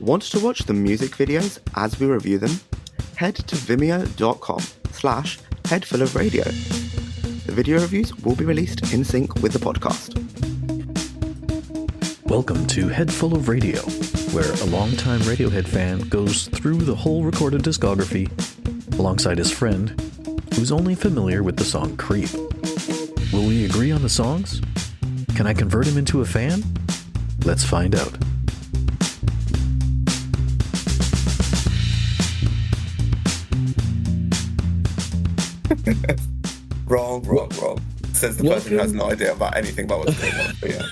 Want to watch the music videos as we review them? Head to vimeo.com/headfulofradio. The video reviews will be released in sync with the podcast. Welcome to Head Full of Radio, where a longtime Radiohead fan goes through the whole recorded discography alongside his friend, who's only familiar with the song Creep. Will we agree on the songs? Can I convert him into a fan? Let's find out. Wrong. Says the person who has no idea about anything about what's going on. But yeah.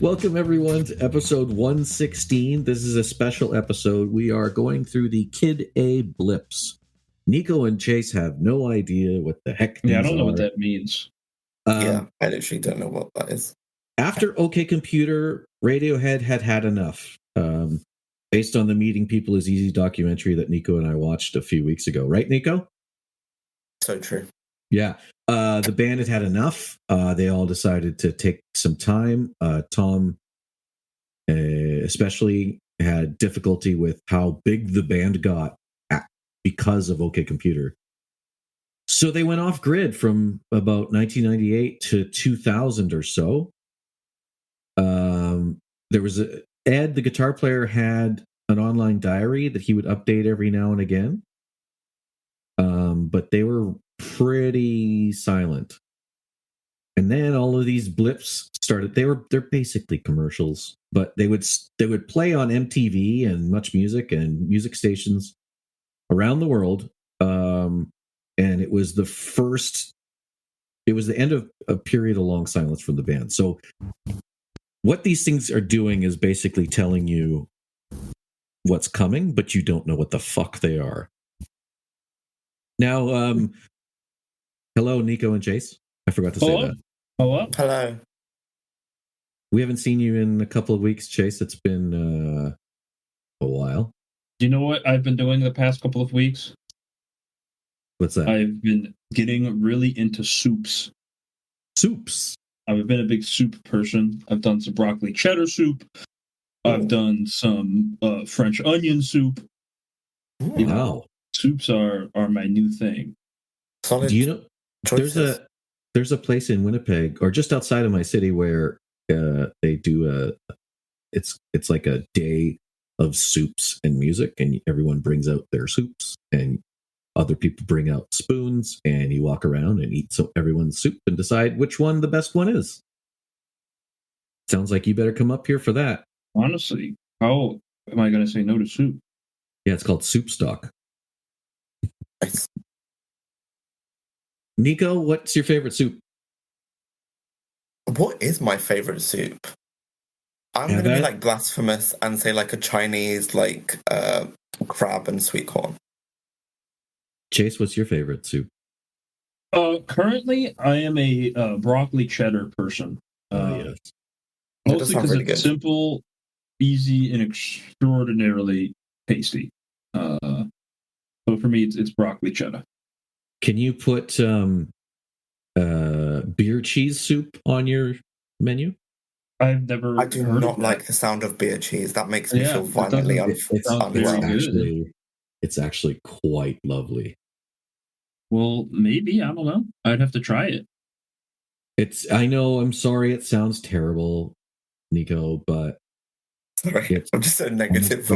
Welcome, everyone, to episode 116. This is a special episode. We are going through the Kid A Blips. Nico and Chase have no idea what the heck these I don't know are. what that means. I literally don't know what that is. After OK Computer, Radiohead had enough. Based on the Meeting People is Easy documentary that Nico and I watched a few weeks ago. Right, Nico? So true. Yeah. The band had enough. They all decided to take some time. Tom especially had difficulty with how big the band got because of OK Computer. So they went off grid from about 1998 to 2000 or so. There was Ed, the guitar player, had an online diary that he would update every now and again. But they were pretty silent. And then all of these blips started. They're basically commercials, but they would play on MTV and Much Music and music stations around the world. And it was the end of a period of long silence from the band. So what these things are doing is basically telling you what's coming, but you don't know what the fuck they are. Now, hello, Nico and Chase. I forgot to say that. Hello. We haven't seen you in a couple of weeks, Chase. It's been a while. Do you know what I've been doing the past couple of weeks? What's that? I've been getting really into soups. Soups. I've been a big soup person. I've done some broccoli cheddar soup. I've done some French onion soup. Wow. Soups are my new thing. Solid. Do you know choices. there's a place in Winnipeg or just outside of my city where they do it's like a day of soups and music, and everyone brings out their soups and other people bring out spoons, and you walk around and eat everyone's soup and decide which one the best one is. Sounds like you better come up here for that. Honestly, how am I going to say no to soup? Yeah, it's called Soup Stock. Nice. Nico, what's your favorite soup? What is my favorite soup? I'm going to be like blasphemous and say like a Chinese crab and sweet corn. Chase, what's your favorite soup? Currently, I am a broccoli cheddar person. Yes. Mostly because really it's good. simple, easy, and extraordinarily tasty. So for me, it's broccoli cheddar. Can you put beer cheese soup on your menu? I've never. I do heard not of like that. the sound of beer cheese. That makes me feel it violently doesn't- unwell. It's actually quite lovely. Well, maybe, I don't know. I'd have to try it. I know, I'm sorry, it sounds terrible, Nico, but Sorry, I'm just so negative.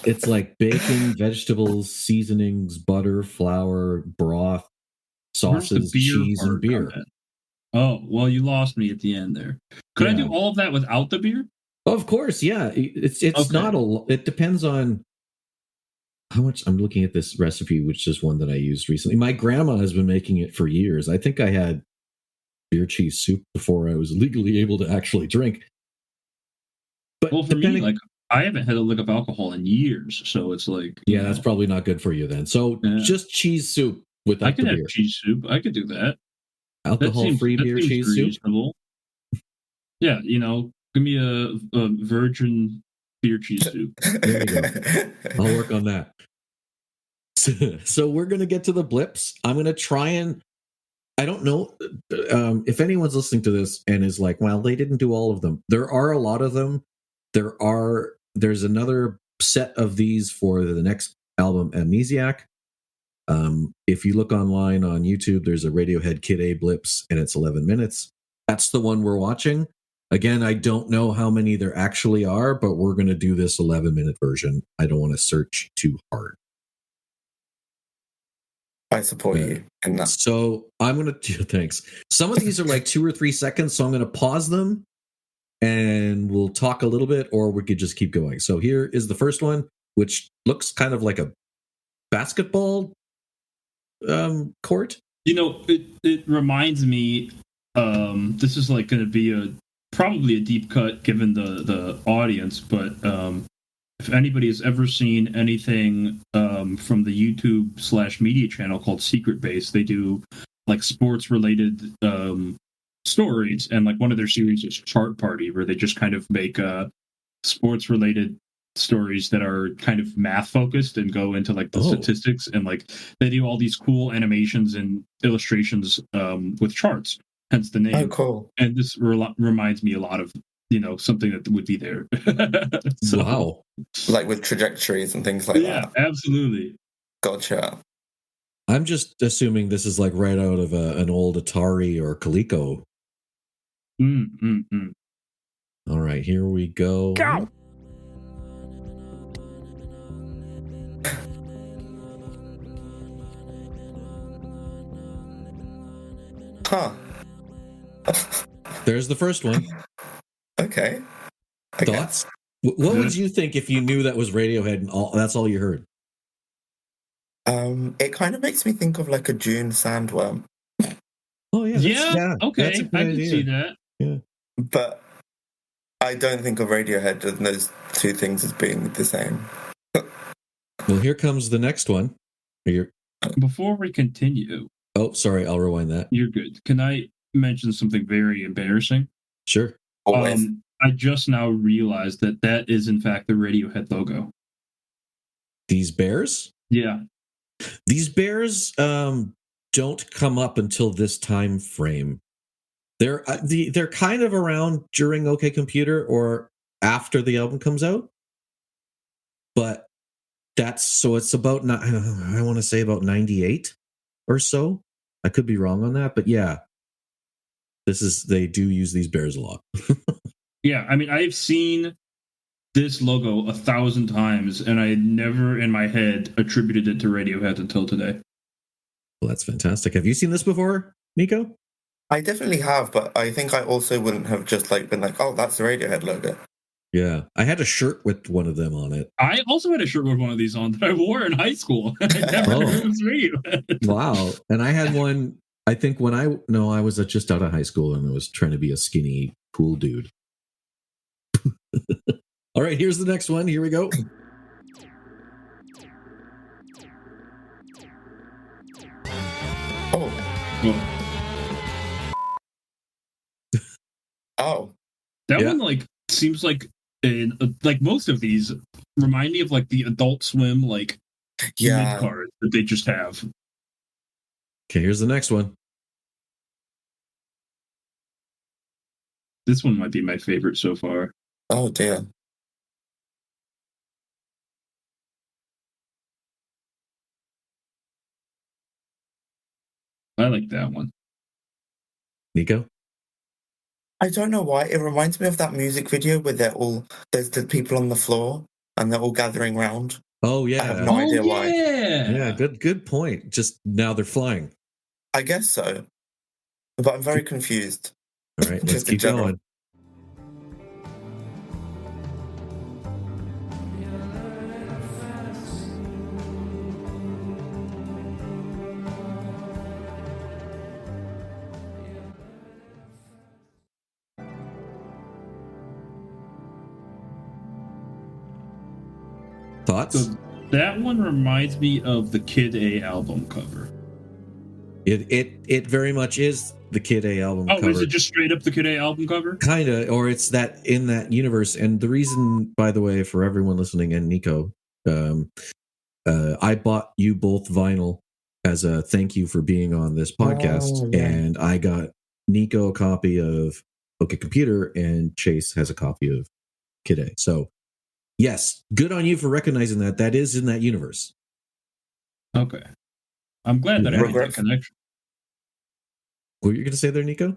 it's like bacon, vegetables, seasonings, butter, flour, broth, sauces, cheese, and beer. Oh, well, you lost me at the end there. Could I do all of that without the beer? Of course, yeah. It's okay. Not it depends on how much. I'm looking at this recipe, which is one that I used recently. My grandma has been making it for years. I think I had beer cheese soup before I was legally able to actually drink. But well, for me, like, I haven't had a lick of alcohol in years, so it's like that's probably not good for you then. So just cheese soup without I can the have beer. cheese soup. I could do that. Alcohol-free beer cheese reasonable. soup. Yeah, give me a virgin beer cheese soup. There you go. I'll work on that. So we're going to get to the blips. I'm going to try and I don't know if anyone's listening to this and is like, well, they didn't do all of them. There are a lot of them. There's another set of these for the next album, Amnesiac. If you look online on YouTube, there's a Radiohead Kid A Blips, and it's 11 minutes. That's the one we're watching. Again, I don't know how many there actually are, but we're going to do this 11-minute version. I don't want to search too hard. I support you in that. So I'm going to do, thanks. Some of these are like 2 or 3 seconds, so I'm going to pause them and we'll talk a little bit, or we could just keep going. So here is the first one, which looks kind of like a basketball court. You know, it reminds me, this is like going to be probably a deep cut given the audience, but if anybody has ever seen anything from the YouTube/media channel called Secret Base, they do like sports related stories, and like one of their series is Chart Party, where they just kind of make sports related stories that are kind of math focused and go into like the statistics, and like they do all these cool animations and illustrations with charts, hence the name. Oh, cool. And this reminds me a lot of, you know, something that would be there. So, wow. Like with trajectories and things like that. Yeah, absolutely. Gotcha. I'm just assuming this is like right out of an old Atari or Coleco. All right, here we go. Go! Huh. There's the first one. Okay. Thoughts? What would you think if you knew that was Radiohead and that's all you heard? It kind of makes me think of like a June Sandworm. Oh yeah. Okay, I can see that. Yeah. But I don't think of Radiohead and those two things as being the same. Well, here comes the next one. Before we continue. Oh, sorry, I'll rewind that. You're good. Can I mention something very embarrassing? Sure. Always. I just now realized that is in fact the Radiohead logo. These bears? Yeah. These bears don't come up until this time frame. They're kind of around during OK Computer or after the album comes out, but it's about I want to say about 98 or so. I could be wrong on that, but yeah, they do use these bears a lot. Yeah, I mean, I've seen this logo 1,000 times, and I never in my head attributed it to Radiohead until today. Well, that's fantastic. Have you seen this before, Nico? I definitely have, but I think I also wouldn't have just like been like, oh, that's the Radiohead logo. Yeah, I had a shirt with one of them on it. I also had a shirt with one of these on that I wore in high school. I never knew it was Radiohead. Wow. And I had one, I think when I was just out of high school and I was trying to be a skinny, cool dude. All right, here's the next one. Here we go. Oh. That one like seems like most of these remind me of like the Adult Swim mid card that they just have. Okay, here's the next one. This one might be my favorite so far. Oh dear. I like that one. Nico? I don't know why. It reminds me of that music video where there's the people on the floor and they're all gathering round. Oh yeah. I have no idea why. Yeah, good point. Just now they're flying. I guess so. But I'm very confused. All right, let's keep going. Thoughts? So that one reminds me of the Kid A album cover. It very much is the Kid A album cover. Oh, is it just straight up the Kid A album cover? Kinda, or it's that in that universe. And the reason, by the way, for everyone listening and Nico, I bought you both vinyl as a thank you for being on this podcast, and I got Nico a copy of OK Computer, and Chase has a copy of Kid A. So Yes, good on you for recognizing that. That is in that universe. Okay. I'm glad that I made that connection. What were you going to say there, Nico?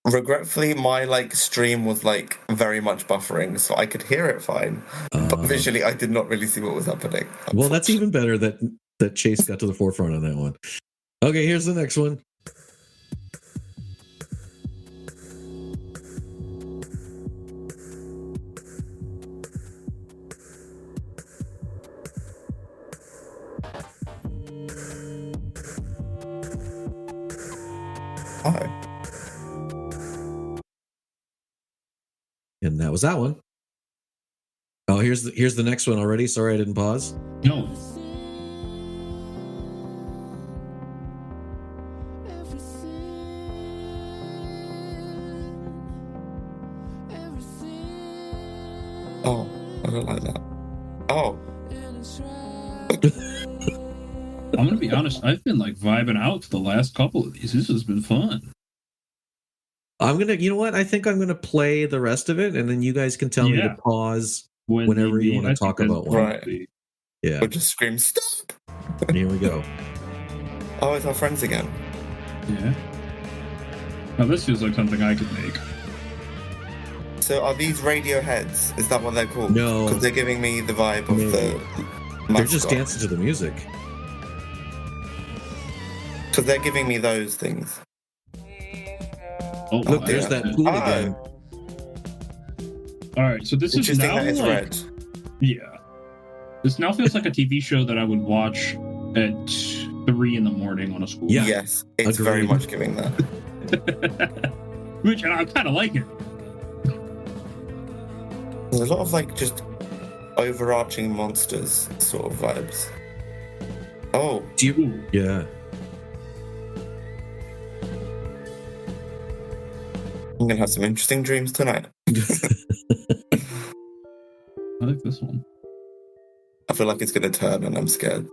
Regretfully, my stream was very much buffering, so I could hear it fine, but visually I did not really see what was happening. Well, that's even better that Chase got to the forefront on that one. Okay, here's the next one. Oh. And that was that one. Oh, here's the next one already. Sorry I didn't pause. No. Oh, I don't like that. Oh. I'm gonna be honest, I've been vibing out for the last couple of these. This has been fun. You know what? I think I'm gonna play the rest of it, and then you guys can tell me to pause whenever you want to talk about one. Right. Yeah. Or just scream, stop! Here we go. Oh, it's our friends again. Yeah. Now this feels like something I could make. So are these radio heads? Is that what they're called? No. Because they're giving me the vibe of the mascot. They're just dancing to the music. Because they're giving me those things. Oh, look, there's that pool again. All right, so this is now that it's red. Yeah. This now feels like a TV show that I would watch at 3 a.m. on a school. Yeah. Yes, it's very much giving that. Which I kind of like it. There's a lot of just overarching monsters sort of vibes. Oh. Yeah. I'm going to have some interesting dreams tonight. I like this one. I feel like it's going to turn and I'm scared.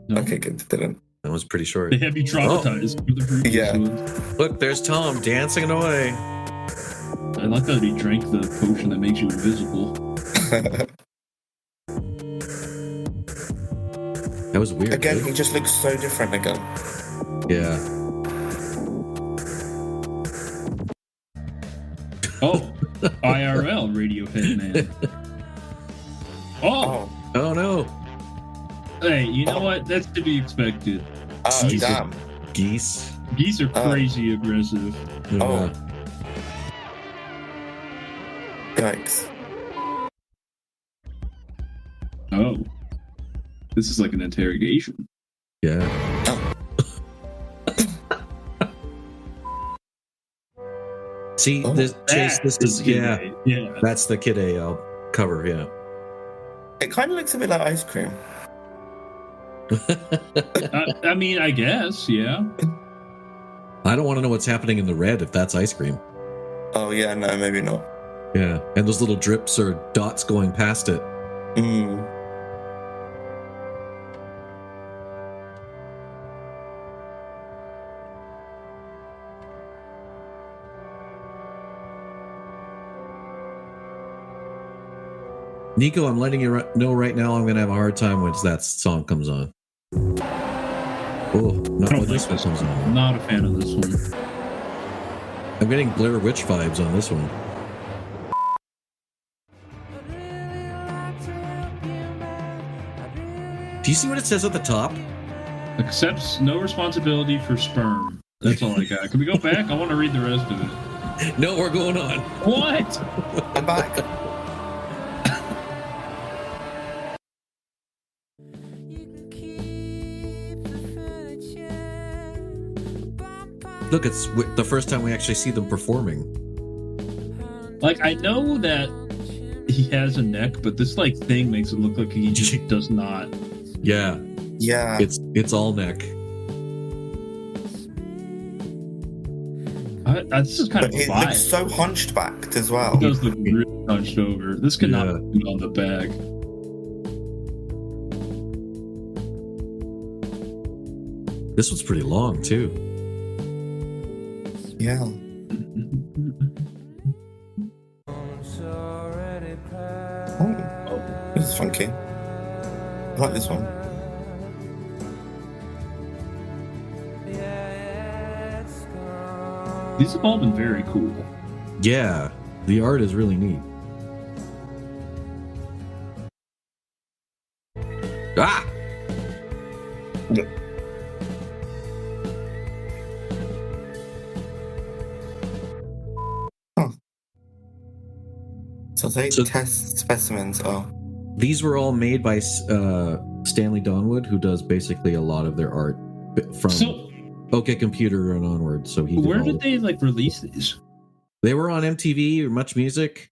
No. Okay, good. It didn't. That was pretty short. They have you traumatized for the previous ones. Look, there's Tom dancing away. I like that he drank the potion that makes you invisible. That was weird. Again, he just looks so different again. Yeah. Oh, IRL Radiohead man. Oh no. Hey, you know what? That's to be expected. Oh, damn. Geese. Geese are crazy aggressive. Oh. Yikes. Oh. This is like an interrogation. Yeah. See, Chase, this is, yeah. That's the Kid A cover, yeah. It kind of looks a bit like ice cream. I mean, I guess, yeah. I don't want to know what's happening in the red if that's ice cream. Oh, yeah, no, maybe not. Yeah, and those little drips or dots going past it. Mm. Nico, I'm letting you know right now I'm going to have a hard time once that song comes on. Oh, not when this one comes on. I'm not a fan of this one. I'm getting Blair Witch vibes on this one. Do you see what it says at the top? Accepts no responsibility for sperm. That's all I got. Can we go back? I want to read the rest of it. No, we're going on. What? I'm back. Look, it's the first time we actually see them performing. I know that he has a neck, but this thing makes it look like he just does not. Yeah. Yeah. It's all neck. This is kind of a vibe. It looks so hunched backed as well. It does look really hunched over. This cannot be on the bag. This one's pretty long too. Yeah. Oh, this is funky. I like this one. These have all been very cool. Yeah, the art is really neat. Ah! So they test specimens. Oh, these were all made by Stanley Donwood, who does basically a lot of their art from OK Computer and onward. So he. Where did they like release these? They were on MTV or Much Music.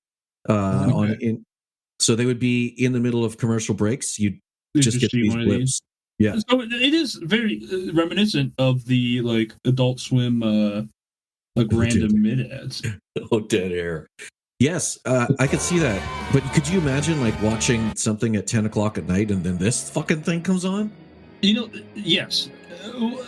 So they would be in the middle of commercial breaks. You'd just get these blips. Yeah. So it is very reminiscent of the like Adult Swim like random mid ads. Oh, dead air. Yes, I could see that. But could you imagine like watching something at 10 o'clock at night and then this fucking thing comes on? You know, yes.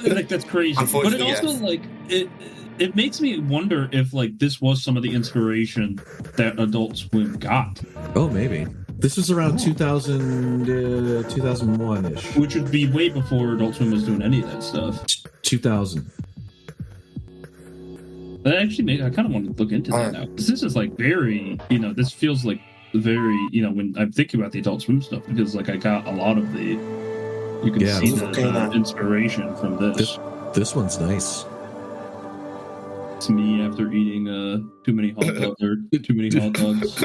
Like that's crazy. But it also like it makes me wonder if like this was some of the inspiration that Adult Swim got. Oh, maybe. This was around 2000, 2001-ish. Which would be way before Adult Swim was doing any of that stuff. 2000. That actually I kind of want to look into that now. Because this is like very, this feels like very, when I'm thinking about the Adult Swim stuff, because like I got a lot of you can see the inspiration from this. This one's nice. It's me after eating too many hot dogs.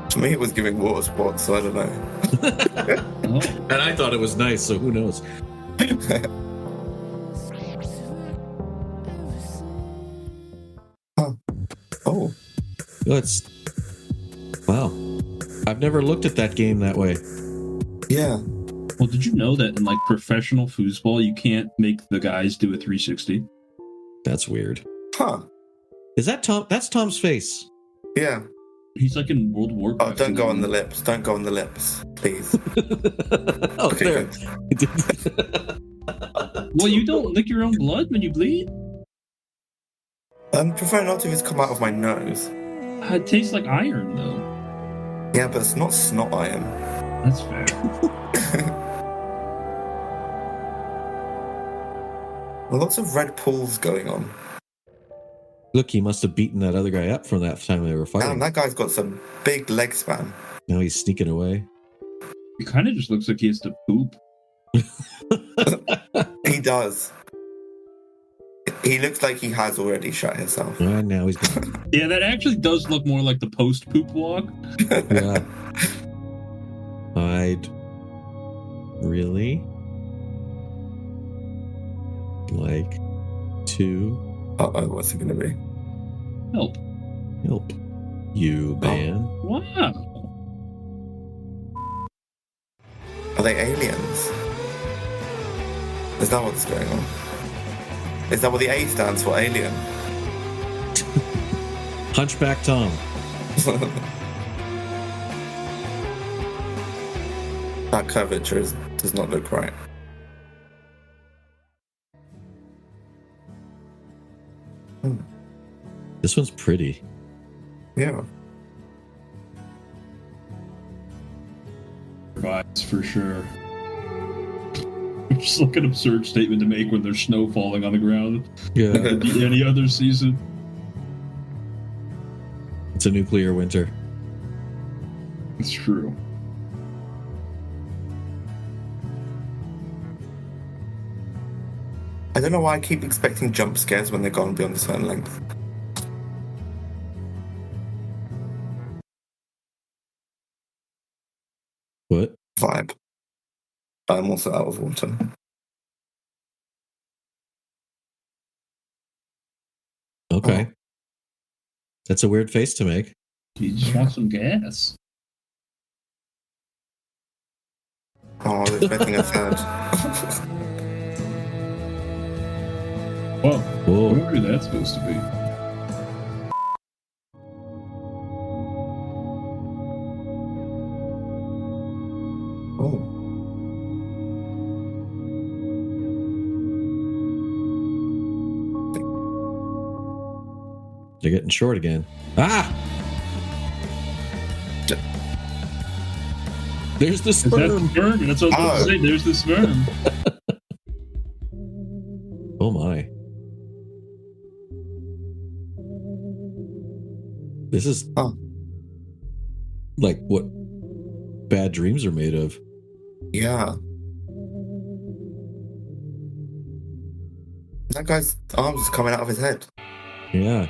To me, it was giving water sports, so I don't know. And I thought it was nice, so who knows? Oh. Wow. I've never looked at that game that way. Yeah. Well, did you know that in like professional foosball, you can't make the guys do a 360? That's weird. Huh. Is that Tom? That's Tom's face. Yeah. He's like in World of Warcraft. Oh, don't go on the lips. Don't go on the lips, please. Okay, there. Well, you don't lick your own blood when you bleed? I prefer not to just come out of my nose. It tastes like iron, though. Yeah, but it's not snot iron. That's fair. Well, lots of red pools going on. Look, he must have beaten that other guy up from that time they were fighting. Damn, that guy's got some big leg span. Now he's sneaking away. He kind of just looks like he has to poop. He does. He looks like he has already shot himself. And now he's... Yeah, that actually does look more like the post-poop walk. Yeah. I'd really like to... Uh-oh, what's it going to be? Help you, man. Wow. Are they aliens? Is that what's going on? Is that what the A stands for, alien? Hunchback Tom. That curvature does not look right. This one's pretty. Yeah. Provides for sure. Just like an absurd statement to make when there's snow falling on the ground. Yeah. Any other season. It's a nuclear winter. It's true. I don't know why I keep expecting jump scares when they're gone beyond a certain length. What? Vibe. I'm also out of water. Okay. Oh. That's a weird face to make. You just want some gas. Oh, they're expecting a third. Whoa. Whoa. I wonder who that's supposed to be. Oh. They're getting short again. Ah! There's the Is that sperm. the sperm? That's what I was about to say. There's the sperm. Oh my. This is like what bad dreams are made of. Yeah. That guy's arms is coming out of his head. Yeah.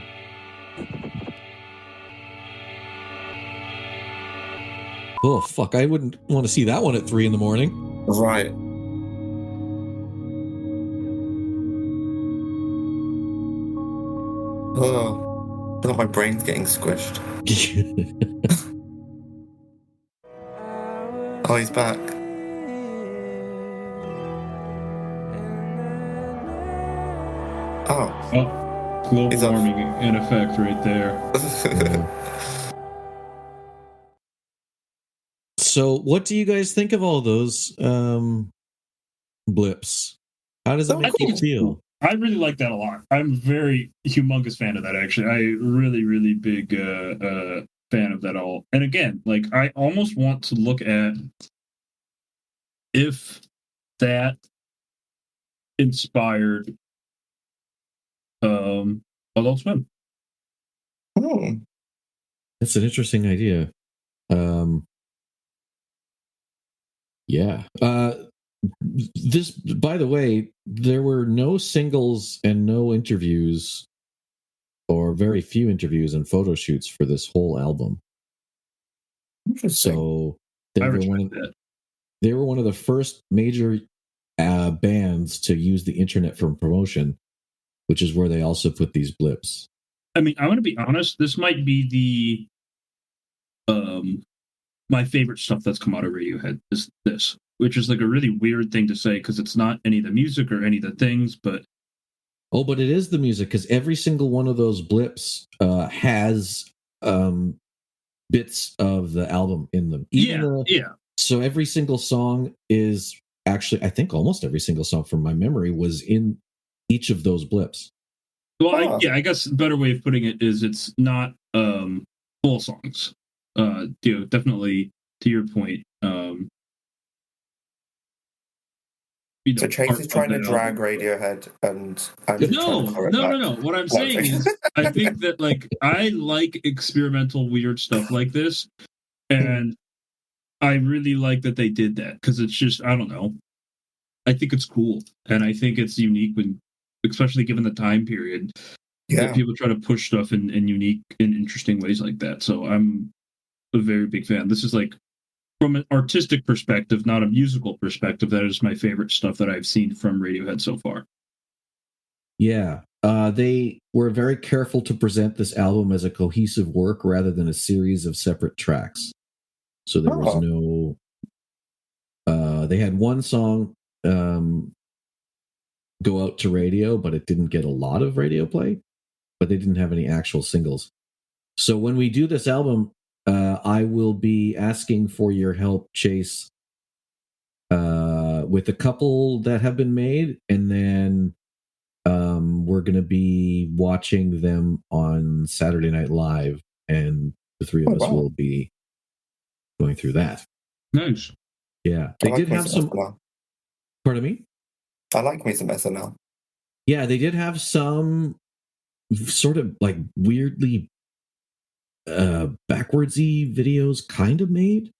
Oh, fuck. I wouldn't want to see that one at 3 a.m. Right. Oh, I feel like my brain's getting squished. Oh, he's back. Oh. Global He's off. warming in effect right there. So, what do you guys think of all those blips? How does it make you feel? I really like that a lot. I'm a very humongous fan of that, actually. I really, really big fan of that all. And again, like, I almost want to look at if that inspired Adult Swim. That's an interesting idea. Yeah. This, by the way, there were no singles and no interviews, or very few interviews and photo shoots for this whole album. Interesting. So I respect that. they were one of the first major bands to use the internet for promotion, which is where they also put these blips. I mean, I'm going to be honest. This might be the my favorite stuff that's come out of Radiohead is this, which is like a really weird thing to say because it's not any of the music or any of the things, but it is the music, because every single one of those blips has bits of the album in them. So every single song is actually, I think almost every single song from my memory was in each of those blips. Well, I guess a better way of putting it is it's not full songs. Definitely to your point. So Chase is trying to drag Radiohead, and I'm no. What I'm saying is, I think that like I like experimental, weird stuff like this, and I really like that they did that because it's just I don't know. I think it's cool, and I think it's unique when, especially given the time period, that people try to push stuff in unique and interesting ways like that. So I'm a very big fan. This is like, from an artistic perspective, not a musical perspective, that is my favorite stuff that I've seen from Radiohead so far. Yeah. They were very careful to present this album as a cohesive work rather than a series of separate tracks. So there was no... they had one song go out to radio, but it didn't get a lot of radio play, but they didn't have any actual singles. So when we do this album, I will be asking for your help, Chase, with a couple that have been made, and then we're going to be watching them on Saturday Night Live, and the three of us will be going through that. Nice. Yeah. They did have some... Pardon me? I like me some SNL. Yeah, they did have some sort of like weirdly backwardsy videos kind of made.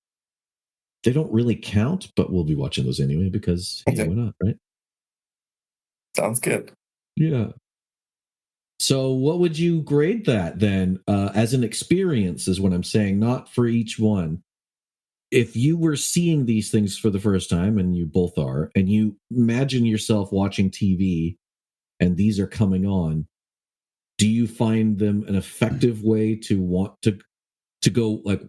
They don't really count, but we'll be watching those anyway because hey, why not, right? Sounds good. Yeah. So what would you grade that then as an experience is what I'm saying, not for each one. If you were seeing these things for the first time, and you both are, and you imagine yourself watching TV and these are coming on, do you find them an effective way to want to go like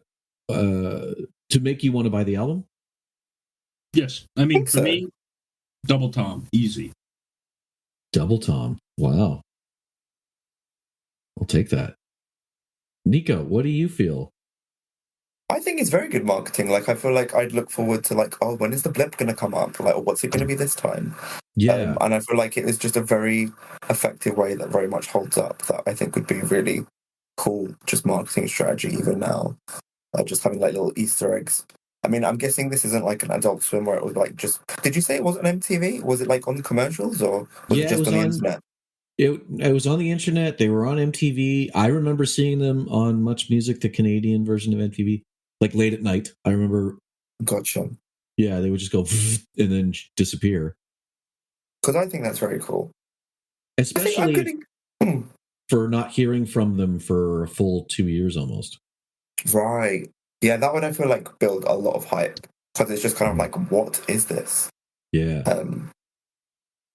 to make you want to buy the album? Yes. I mean, for me, Double Tom, easy. Double Tom. Wow. I'll take that. Nico, what do you feel? I think it's very good marketing. Like, I feel like I'd look forward to like, oh, when is the blip going to come up? Like, what's it going to be this time? Yeah. And I feel like it is just a very effective way that very much holds up, that I think would be really cool, just marketing strategy even now. Just having like little Easter eggs I mean, I'm guessing this isn't like an Adult Swim where it was like just. Did you say it wasn't MTV? Was it like on the commercials or was it just on the internet? It was on the internet. They were on MTV. I remember seeing them on Much Music, the Canadian version of MTV, like late at night. I remember. Gotcha. Yeah, they would just go and then disappear. Because I think that's very cool. Especially for not hearing from them for a full 2 years almost. Right. Yeah, that would, I feel like, build a lot of hype. Because it's just kind of like, what is this? Yeah.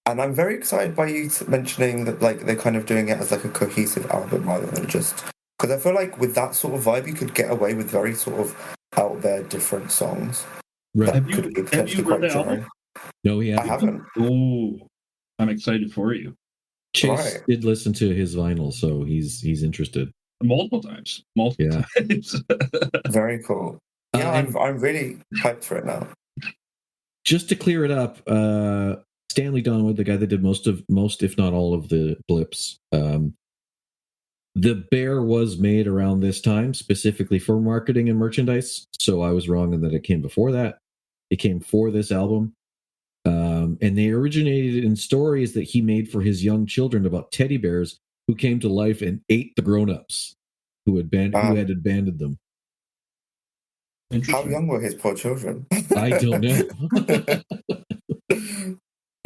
And I'm very excited by you mentioning that, like, they're kind of doing it as like a cohesive album rather than just. Because I feel like with that sort of vibe, you could get away with very sort of out there, different songs. Right. That could be potentially quite jarring. No, I haven't. Oh, I'm excited for you. Chase did listen to his vinyl, so he's interested multiple times. Times. Very cool. Yeah, I'm really hyped for it now. Just to clear it up, Stanley Donwood, the guy that did most, if not all, of the Blips, the Bear was made around this time specifically for marketing and merchandise. So I was wrong in that it came before that. It came for this album. And they originated in stories that he made for his young children about teddy bears who came to life and ate the grown-ups who had abandoned them. How young were his poor children? I don't know.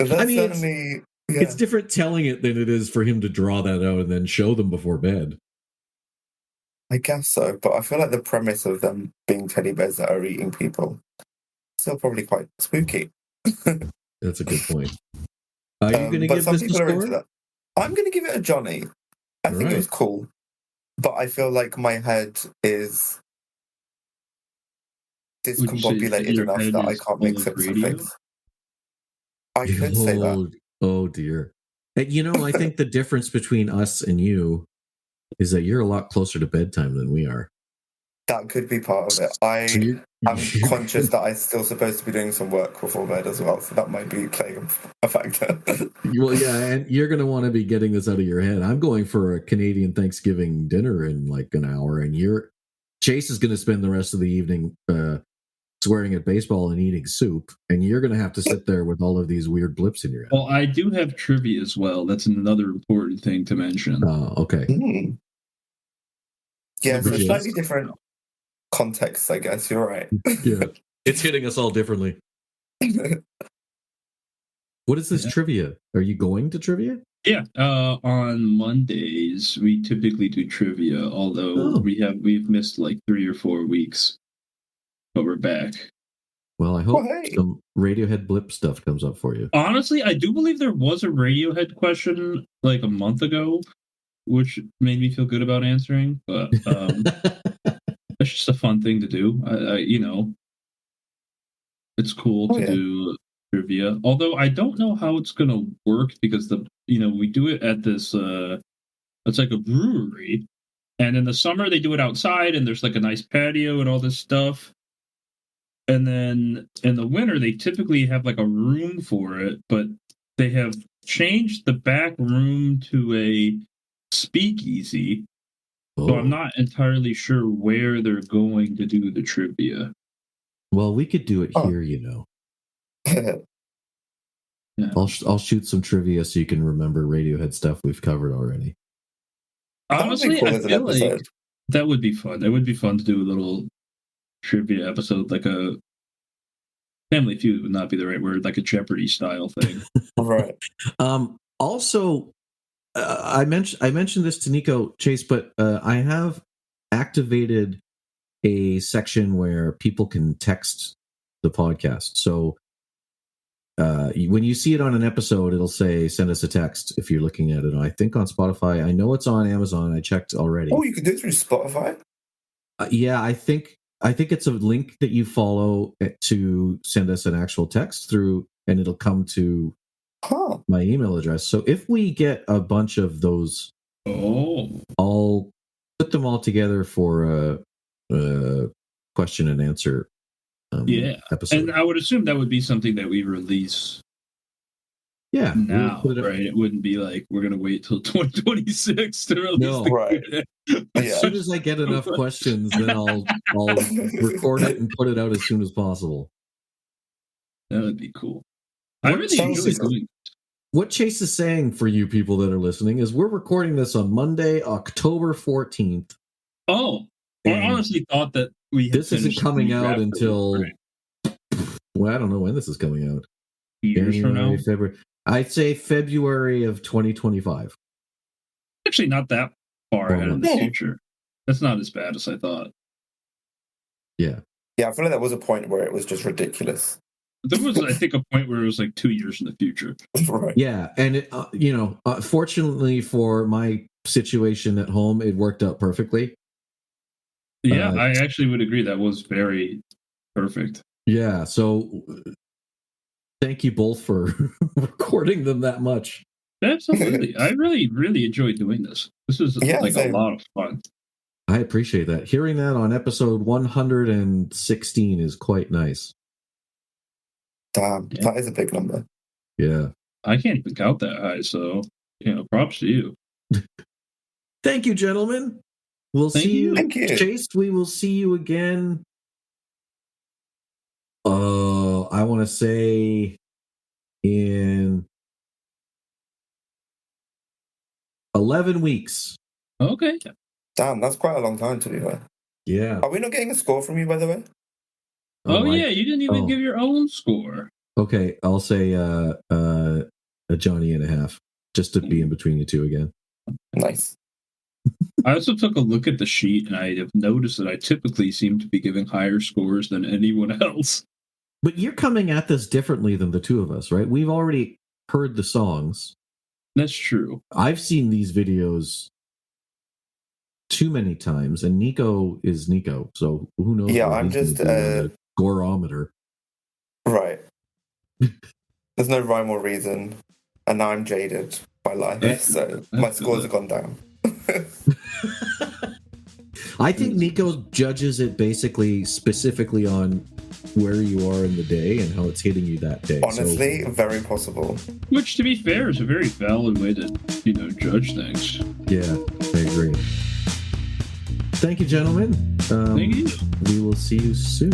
I mean, it's different telling it than it is for him to draw that out and then show them before bed. I guess so, but I feel like the premise of them being teddy bears that are eating people is still probably quite spooky. That's a good point. Are you going to give this a score? I'm going to give it a Johnny. I think it was cool, but I feel like my head is discombobulated enough that I can't make sense of things. I could say that. Oh dear. You know, I think the difference between us and you is that you're a lot closer to bedtime than we are. That could be part of it. I'm conscious that I'm still supposed to be doing some work before bed as well, so that might be playing a factor. Well, yeah, and you're going to want to be getting this out of your head. I'm going for a Canadian Thanksgiving dinner in like an hour, and Chase is going to spend the rest of the evening swearing at baseball and eating soup, and you're going to have to sit there with all of these weird blips in your head. Well, I do have trivia as well. That's another important thing to mention. Oh, okay. Mm. Yeah, so slightly different context, I guess. You're right. Yeah, it's hitting us all differently. What is this trivia? Are you going to trivia? Yeah, on Mondays we typically do trivia. Although we've missed like 3 or 4 weeks, but we're back. Well, I hope some Radiohead blip stuff comes up for you. Honestly, I do believe there was a Radiohead question like a month ago, which made me feel good about answering. But it's just a fun thing to do. It's cool to do trivia. Although I don't know how it's going to work because we do it at this. It's like a brewery, and in the summer they do it outside, and there's like a nice patio and all this stuff. And then in the winter they typically have like a room for it, but they have changed the back room to a speakeasy. So I'm not entirely sure where they're going to do the trivia. Well, we could do it here, you know. Yeah. I'll shoot some trivia so you can remember Radiohead stuff we've covered already. Honestly, cool, I feel like that would be fun. It would be fun to do a little trivia episode, like a Family Feud would not be the right word, like a Jeopardy style thing. Right. Also, I mentioned this to Nico Chase, but I have activated a section where people can text the podcast. So when you see it on an episode, it'll say send us a text if you're looking at it. I think on Spotify. I know it's on Amazon. I checked already. Oh, you can do it through Spotify? Yeah, I think it's a link that you follow to send us an actual text through, and it'll come to my email address. So if we get a bunch of those, I'll put them all together for a question and answer episode. And I would assume that would be something that we release Yeah. now, We'll put it up. right? It wouldn't be like we're gonna wait till 2026 to release No. the Right. Q&A. As Yeah. soon as I get enough questions, then I'll record it and put it out as soon as possible. That would be cool. I really sounds enjoy good. doing. What Chase is saying for you people that are listening is we're recording this on Monday, October 14th. Oh, I And honestly thought that we had this isn't finished coming the out draft until, right? well, I don't know when this is coming out. Years from now. February. I'd say February of 2025. Actually, not that far ahead in the Yeah. future. That's not as bad as I thought. Yeah. Yeah, I feel like there was a point where it was just ridiculous. There was, I think, a point where it was like 2 years in the future. Right. Yeah. And, fortunately for my situation at home, it worked out perfectly. Yeah, I actually would agree. That was very perfect. Yeah. So thank you both for recording them that much. Absolutely. I really, really enjoyed doing this. This is Yeah, like same. a lot of fun. I appreciate that. Hearing that on episode 116 is quite nice. Damn, Yeah. that is a big number. Yeah. I can't even count that high, so props to you. Thank you, gentlemen. We'll Thank see you. you. Thank you. Chase, we will see you again. I want to say in 11 weeks. Okay. Damn, that's quite a long time to be fair. Yeah. Are we not getting a score from you, by the way? Yeah, you didn't even oh. give your own score. Okay, I'll say a Johnny and a half, just to be in between you two again. Nice. I also took a look at the sheet, and I have noticed that I typically seem to be giving higher scores than anyone else. But you're coming at this differently than the two of us, right? We've already heard the songs. That's true. I've seen these videos too many times, and Nico is Nico, so who knows? Yeah, what I'm he's just gonna do on the scoreometer. Right. There's no rhyme or reason, and now I'm jaded by life, so my scores have gone down. I think Nico judges it basically specifically on where you are in the day and how it's hitting you that day. Honestly, very possible. Which, to be fair, is a very valid way to, judge things. Yeah, I agree. Thank you, gentlemen. Thank you. We will see you soon.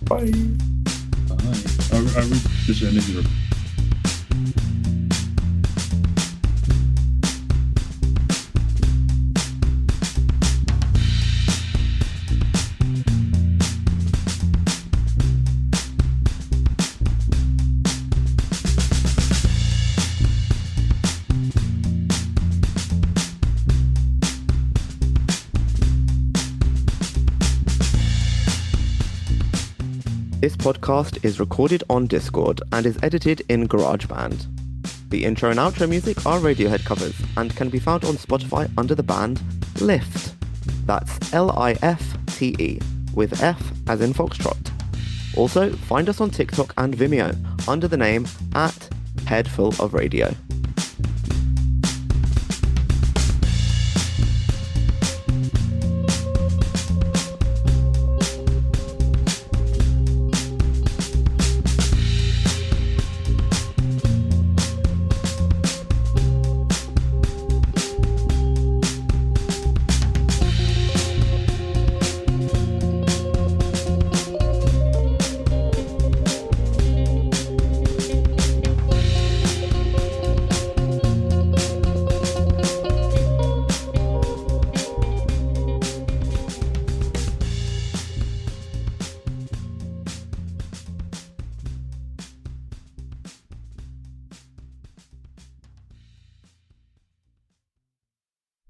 Bye. Bye. Are we just ending the This podcast is recorded on Discord and is edited in GarageBand. The intro and outro music are Radiohead covers and can be found on Spotify under the band Lift. That's Lifte, with F as in Foxtrot. Also, find us on TikTok and Vimeo under the name @Headful of Radio.